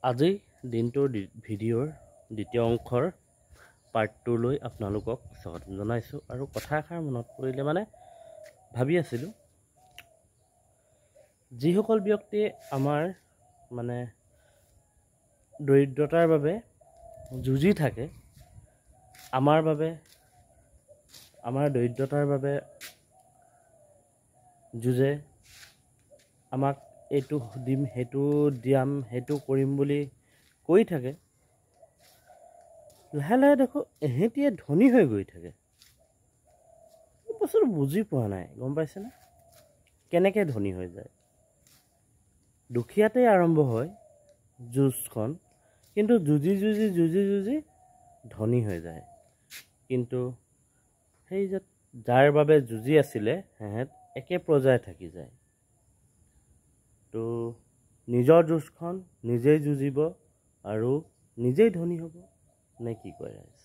আজি দিনটোৰ ভিডিঅ'ৰ দ্বিতীয় অংশৰ পাৰ্ট 2 লৈ আপোনালোকক স্বাগতম জনাইছোঁ আৰু কথা এষাৰ মনত পৰিলে ভাবি আছিলোঁ যিসকল ব্যক্তিয়ে আমাৰ দৰিদ্ৰতাৰ বাবে যুঁজি থাকে আমাৰ দৰিদ্ৰতাৰ বাবে যুঁজে আমাক এইটো দিম সেইটো দিয়াম সেইটো কৰিম বুলি কৈ থাকে লাহে লাহে দেখো এহেঁতিয়ে ধনী হৈ গৈ থাকে এই বস্তুটো বুজি পোৱা নাই গম পাইছেনে কেনেকৈ ধনী হৈ যায় দুখীয়াতেই আৰম্ভ হয় যুঁজখন কিন্তু যুঁজি ধনী হৈ যায় কিন্তু সেই যে যাৰ বাবে যুঁজি আছিলে হেঁত একে পৰ্যায়ে থাকি যায় তো নিজৰ যুঁজখন নিজেই যুঁজিব আৰু নিজেই ধনী হ'ব নে কি কয় ৰাইজ।